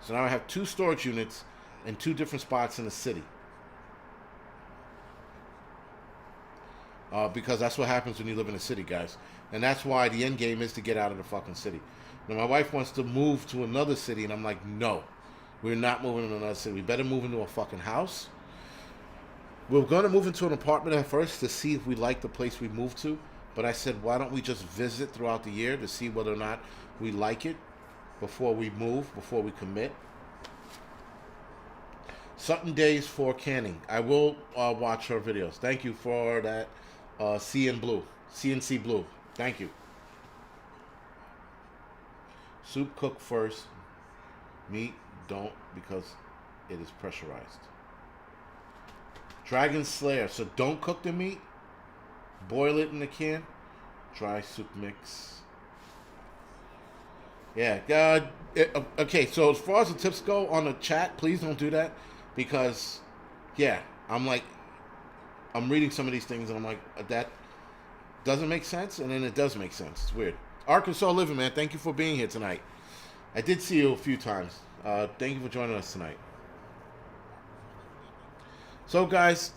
A: So now I have 2 storage units in 2 different spots in the city. Because that's what happens when you live in a city, guys. And that's why the end game is to get out of the fucking city. Now, my wife wants to move to another city, and I'm like, no. We're not moving to another city. We better move into a fucking house. We're going to move into an apartment at first to see if we like the place we moved to. But I said, why don't we just visit throughout the year to see whether or not we like it before we move, before we commit. Certain days for canning. I will watch her videos. Thank you for that, CNC Blue. Thank you. Soup cook first. Meat don't, because it is pressurized. Dragon Slayer. So don't cook the meat. Boil it in the can. Dry soup mix. Yeah. Okay, so as far as the tips go on the chat, please don't do that. Because, yeah, I'm reading some of these things and I'm like, that doesn't make sense. And then it does make sense. It's weird. Arkansas Living, man, thank you for being here tonight. I did see you a few times. Thank you for joining us tonight. So, guys,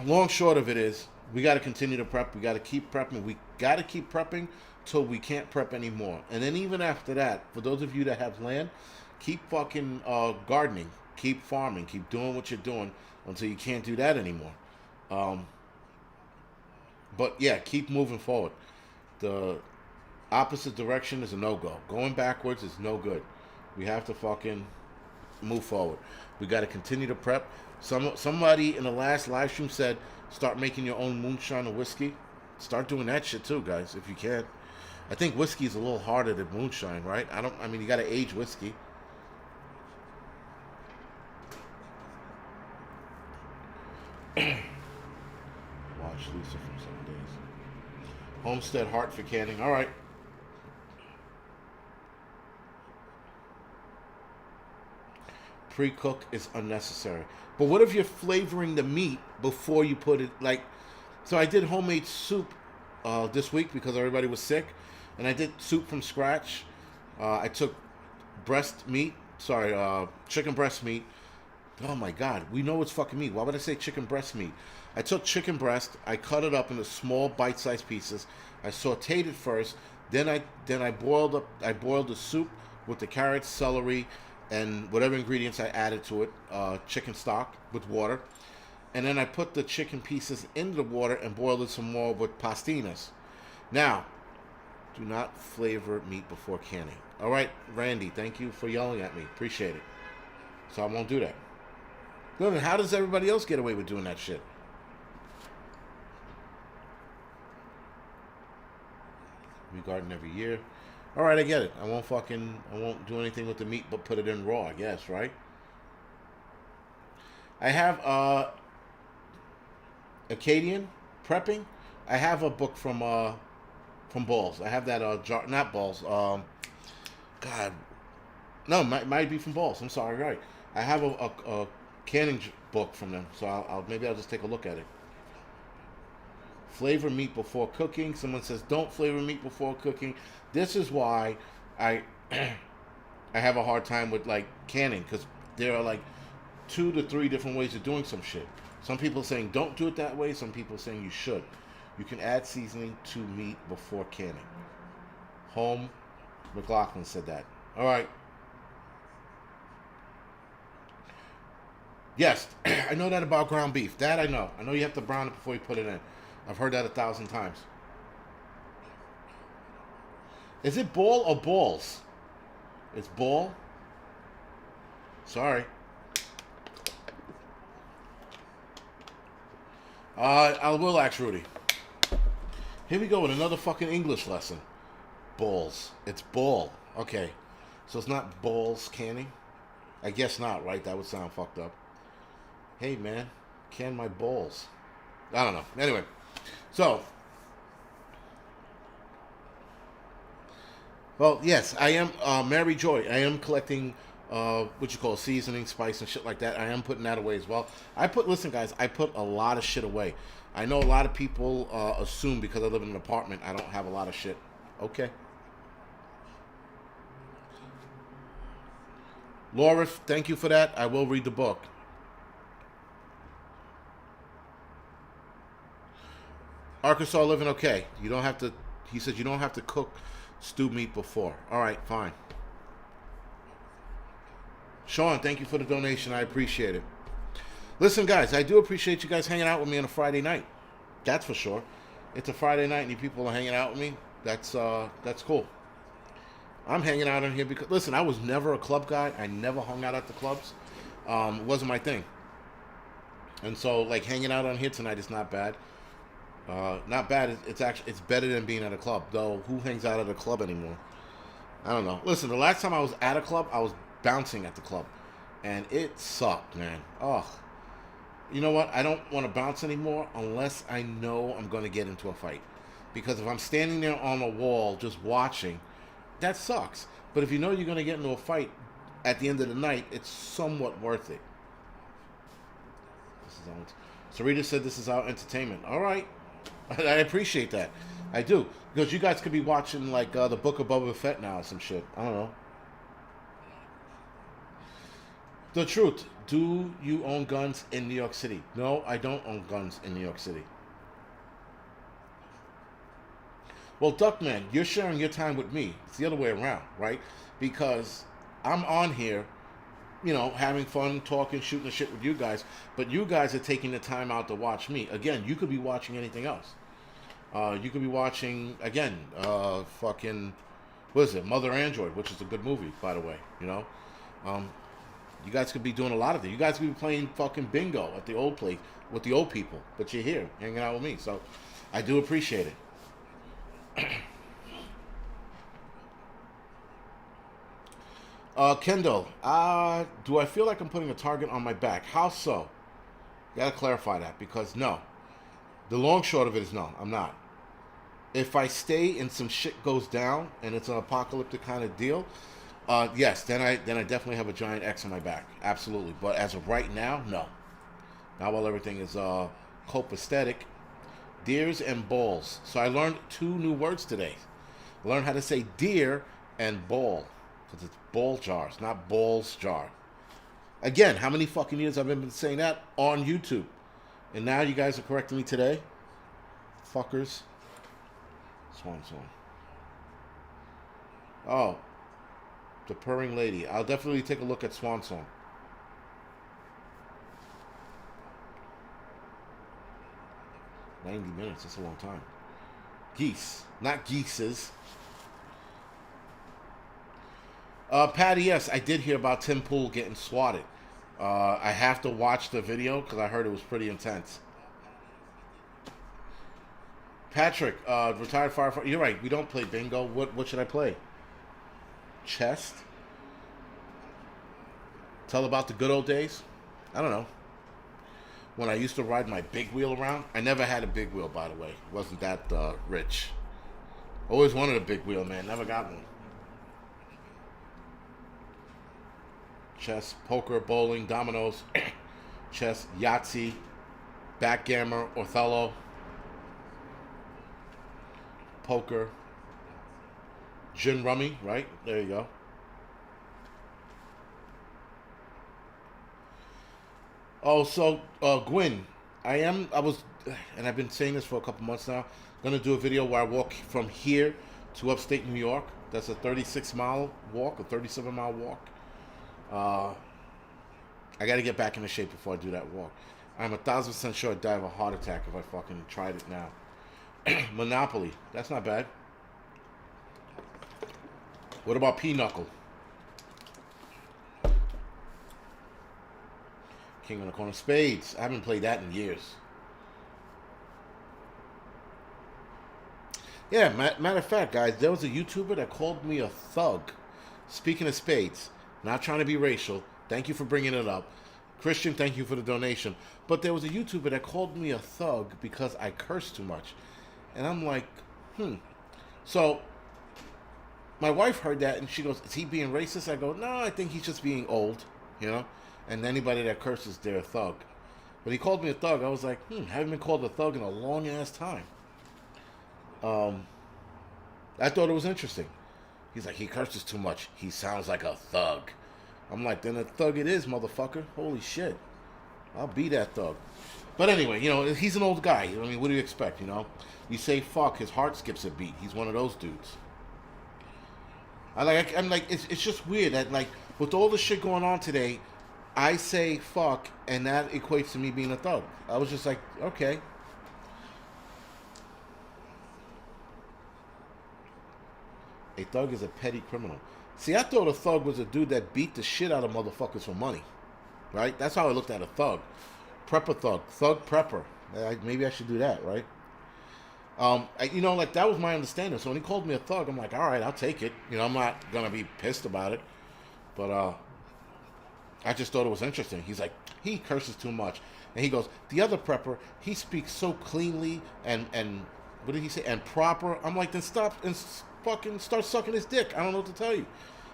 A: long short of it is, we got to continue to prep. We got to keep prepping. We got to keep prepping till we can't prep anymore. And then even after that, for those of you that have land, keep fucking gardening. Keep farming. Keep doing what you're doing until you can't do that anymore. But, yeah, keep moving forward. The opposite direction is a no-go. Going backwards is no good. We have to fucking move forward. We got to continue to prep. Somebody in the last live stream said, start making your own moonshine or whiskey. Start doing that shit too, guys, if you can. I think whiskey is a little harder than moonshine, right? I mean, you got to age whiskey. Watch Lisa from 7 days. Homestead Heart for canning. All right. Pre-cook is unnecessary. But what if you're flavoring the meat before you put it, like, so I did homemade soup this week because everybody was sick, and I did soup from scratch. I took chicken breast meat. Oh my God, we know it's fucking meat. Why would I say chicken breast meat? I took chicken breast, I cut it up into small bite-sized pieces. I sauteed it first, then I boiled the soup with the carrots, celery, and whatever ingredients I added to it, chicken stock with water. And then I put the chicken pieces into the water and boiled it some more with pastinas. Now, do not flavor meat before canning. All right, Randy, thank you for yelling at me. Appreciate it. So I won't do that. Good, and how does everybody else get away with doing that shit? We garden every year. All right, I get it. I won't do anything with the meat but put it in raw, I guess, right? I have Acadian prepping. I have a book from Balls. I have that jar, not Balls. God, no, might be from Balls. I'm sorry, right? I have a canning book from them, so maybe I'll just take a look at it. Flavor meat before cooking. Someone says don't flavor meat before cooking. This is why I have a hard time with like canning, because there are like 2 to 3 different ways of doing some shit. Some people are saying don't do it that way. Some people are saying you should. You can add seasoning to meat before canning. Home McLaughlin said that. All right. Yes, I know that about ground beef. That I know. I know you have to brown it before you put it in. I've heard that 1,000 times. Is it ball or balls? It's ball. Sorry. I will ask Rudy. Here we go with another fucking English lesson. Balls. It's ball. Okay. So it's not balls canning? I guess not, right? That would sound fucked up. Hey, man. Can my balls. I don't know. Anyway. So. Well, yes, I am, Mary Joy. I am collecting, what you call seasoning, spice, and shit like that. I am putting that away as well. Listen, guys, I put a lot of shit away. I know a lot of people assume because I live in an apartment I don't have a lot of shit. Okay. Laura, thank you for that. I will read the book. Arkansas living okay. You don't have to. He says you don't have to cook stewed meat before. All right, fine. Sean, thank you for the donation. I appreciate it. Listen, guys, I do appreciate you guys hanging out with me on a Friday night. That's for sure. It's a Friday night and you people are hanging out with me. That's cool. I'm hanging out in here because listen, I was never a club guy. I never hung out at the clubs. It wasn't my thing. And so like hanging out on here tonight is not bad. Not bad. It's actually it's better than being at a club. Though who hangs out at a club anymore? I don't know. Listen, the last time I was at a club, I was bouncing at the club, and it sucked, man. Ugh. You know what? I don't want to bounce anymore unless I know I'm going to get into a fight. Because if I'm standing there on a wall just watching, that sucks. But if you know you're going to get into a fight at the end of the night, it's somewhat worth it. Sarita said this is our entertainment. All right. I appreciate that. I do. Because you guys could be watching like the Book of Boba Fett now or some shit. I don't know. The truth. Do you own guns in New York City? No, I don't own guns in New York City. Well, Duckman, you're sharing your time with me. It's the other way around, right? Because I'm on here, you know, having fun, talking, shooting the shit with you guys. But you guys are taking the time out to watch me. Again, you could be watching anything else. You could be watching, again, fucking, what is it? Mother Android, which is a good movie, by the way, you know? You guys could be doing a lot of it. You guys could be playing fucking bingo at the old place with the old people. But you're here, hanging out with me. So, I do appreciate it. Kendall, do I feel like I'm putting a target on my back? How so? You gotta clarify that, because no. The long short of it is no, I'm not. If I stay and some shit goes down and it's an apocalyptic kind of deal, yes, then I definitely have a giant X on my back. Absolutely. But as of right now, no. Now while everything is copacetic, deers and balls. So I learned 2 new words today. I learned how to say deer and ball. Because it's ball jars, not balls jar. Again, how many fucking years I've been saying that on YouTube? And now you guys are correcting me today? Fuckers. Swan song. Oh. The Purring Lady. I'll definitely take a look at Swan Song. $90. That's a long time. Geese. Not geeses. Patty, yes, I did hear about Tim Pool getting swatted. I have to watch the video because I heard it was pretty intense. Patrick, retired firefighter. You're right. We don't play bingo. What should I play? Chest. Tell about the good old days. I don't know. When I used to ride my big wheel around. I never had a big wheel, by the way. Wasn't that rich. Always wanted a big wheel, man. Never got one. Chess, poker, bowling, dominoes, chess, Yahtzee, backgammon, Othello, poker, gin rummy, right? There you go. Oh, so, Gwyn, and I've been saying this for a couple months now, going to do a video where I walk from here to upstate New York. That's a 36-mile walk, a 37-mile walk. I got to get back into shape before I do that walk. I'm 1,000% sure I'd die of a heart attack if I fucking tried it now. Monopoly. That's not bad. What about Pinochle? King on the Corner. Spades. I haven't played that in years. Yeah, matter of fact, guys, there was a YouTuber that called me a thug. Speaking of spades, not trying to be racial. Thank you for bringing it up. Christian, thank you for the donation. But there was a YouTuber that called me a thug because I curse too much. And I'm like, So, my wife heard that and she goes, is he being racist? I go, no, I think he's just being old, you know? And anybody that curses, they're a thug. When he called me a thug, I was like, haven't been called a thug in a long ass time. I thought it was interesting. He's like, he curses too much. He sounds like a thug. I'm like, then a thug it is, motherfucker. Holy shit. I'll be that thug. But anyway, he's an old guy. I mean, what do you expect, You say fuck, his heart skips a beat. He's one of those dudes. I'm like, it's just weird that, like, with all the shit going on today, I say fuck, and that equates to me being a thug. I was just like, okay. A thug is a petty criminal. See, I thought a thug was a dude that beat the shit out of motherfuckers for money. Right? That's how I looked at a thug. Prepper thug. Thug prepper. Maybe I should do that, right? Like, that was my understanding. So when he called me a thug, I'm like, all right, I'll take it. I'm not going to be pissed about it. But I just thought it was interesting. He's like, he curses too much. And he goes, the other prepper, he speaks so cleanly and what did he say? And proper. I'm like, then stop and fucking start sucking his dick. I don't know what to tell you.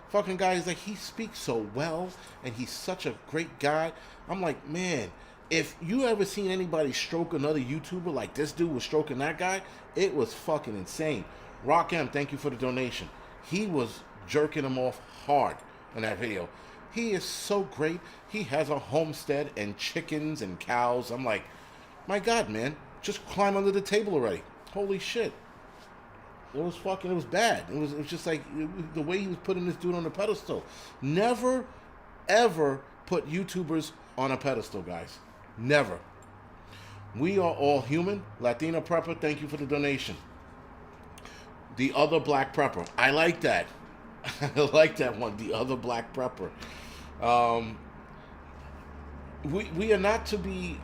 A: Fucking guy is like, he speaks so well and he's such a great guy. I'm like, man, if you ever seen anybody stroke another YouTuber like this dude was stroking that guy, it was fucking insane. Rock M, thank you for the donation. He was jerking him off hard in that video. He is so great. He has a homestead and chickens and cows. I'm like, my God, man, just climb under the table already. Holy shit. It was bad. It was just like the way he was putting this dude on a pedestal. Never, ever put YouTubers on a pedestal, guys. Never. We are all human. Latina Prepper, thank you for the donation. The other black prepper. I like that. I like that one. The other black prepper. We are not to be...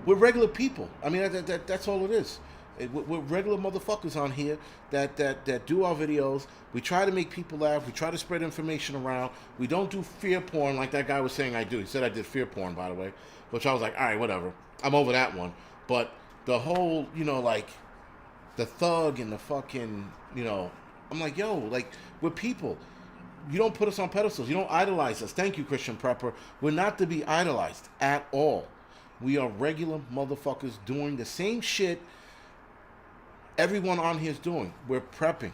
A: we're regular people. I mean, that's all it is. We're regular motherfuckers on here that do our videos. We try to make people laugh. We try to spread information around. We don't do fear porn like that guy was saying I do. He said I did fear porn, by the way. Which I was like, all right, whatever. I'm over that one. But the whole, like, the thug and the fucking, I'm like, yo, like, we're people. You don't put us on pedestals. You don't idolize us. Thank you, Christian Prepper. We're not to be idolized at all. We are regular motherfuckers doing the same shit everyone on here is doing. We're prepping.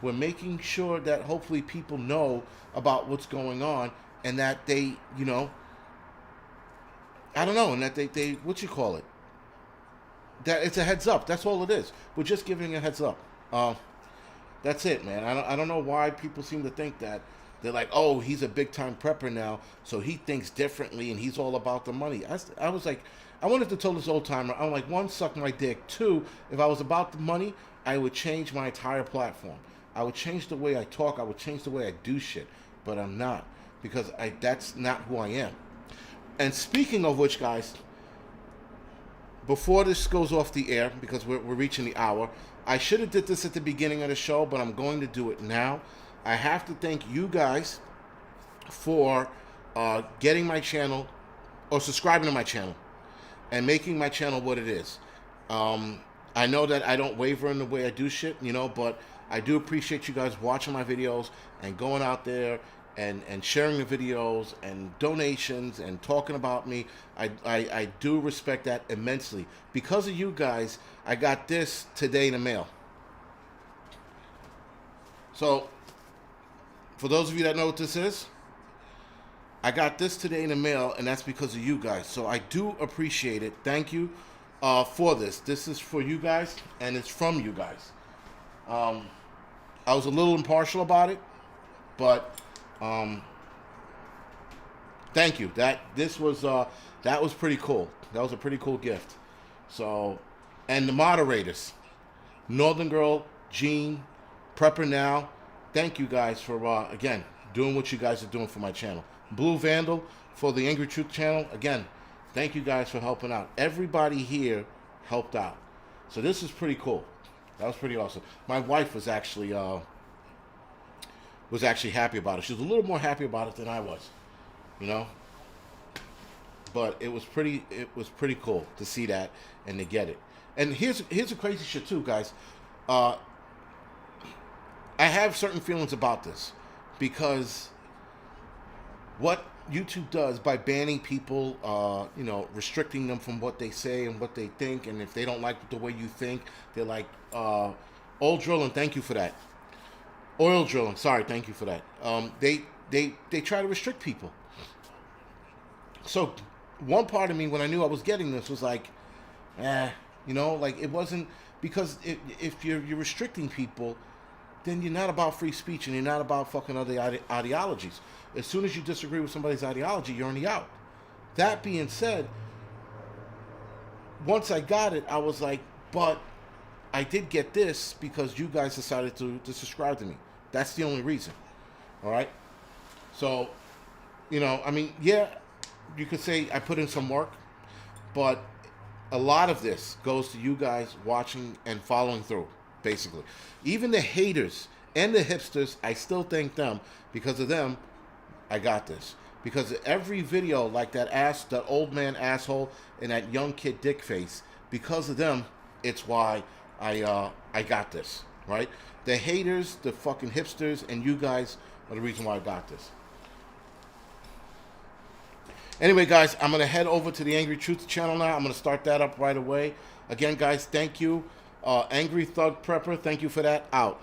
A: We're making sure that hopefully people know about what's going on and that they, I don't know, and that they what you call it? That it's a heads up. That's all it is. We're just giving a heads up. That's it, man. I don't know why people seem to think that. They're like, oh, he's a big-time prepper now, so he thinks differently, and he's all about the money. I was like, I wanted to tell this old-timer, I'm like, one, suck my dick. Two, if I was about the money, I would change my entire platform. I would change the way I talk. I would change the way I do shit. But I'm not, because that's not who I am. And speaking of which, guys, before this goes off the air, because we're reaching the hour, I should have did this at the beginning of the show, but I'm going to do it now. I have to thank you guys for getting my channel or subscribing to my channel and making my channel what it is. I know that I don't waver in the way I do shit, but I do appreciate you guys watching my videos and going out there and sharing the videos and donations and talking about me. I do respect that immensely. Because of you guys, I got this today in the mail. So, for those of you that know what this is, I got this today in the mail, and that's because of you guys. So I do appreciate it. Thank you for this. This is for you guys, and it's from you guys. I was a little impartial about it, but thank you. That was pretty cool. That was a pretty cool gift. So, and the moderators, Northern Girl, Gene, Prepper Now. Thank you guys for, again, doing what you guys are doing for my channel. Blue Vandal for the Angry Truth channel. Again, thank you guys for helping out. Everybody here helped out. So this is pretty cool. That was pretty awesome. My wife was actually happy about it. She was a little more happy about it than I was, But it was pretty cool to see that and to get it. And here's the crazy shit too, guys. I have certain feelings about this because what YouTube does by banning people, restricting them from what they say and what they think, and if they don't like the way you think, they're like, oil drilling. Thank you for that. Oil drilling. Sorry, thank you for that. They try to restrict people. So one part of me, when I knew I was getting this, was like, like it wasn't, because if you're restricting people, then you're not about free speech and you're not about fucking other ideologies. As soon as you disagree with somebody's ideology, you're on the out. That being said, once I got it, I was like, but I did get this because you guys decided to subscribe to me. That's the only reason. All right? So, yeah, you could say I put in some work, but a lot of this goes to you guys watching and following through, basically. Even the haters and the hipsters, I still thank them. Because of them, I got this. Because every video like that old man asshole and that young kid dick face, because of them, it's why I got this, right? The haters, the fucking hipsters, and you guys are the reason why I got this. Anyway, guys, I'm going to head over to the Angry Truth channel now. I'm going to start that up right away. Again, guys, thank you. Angry Thug Prepper, thank you for that. Out.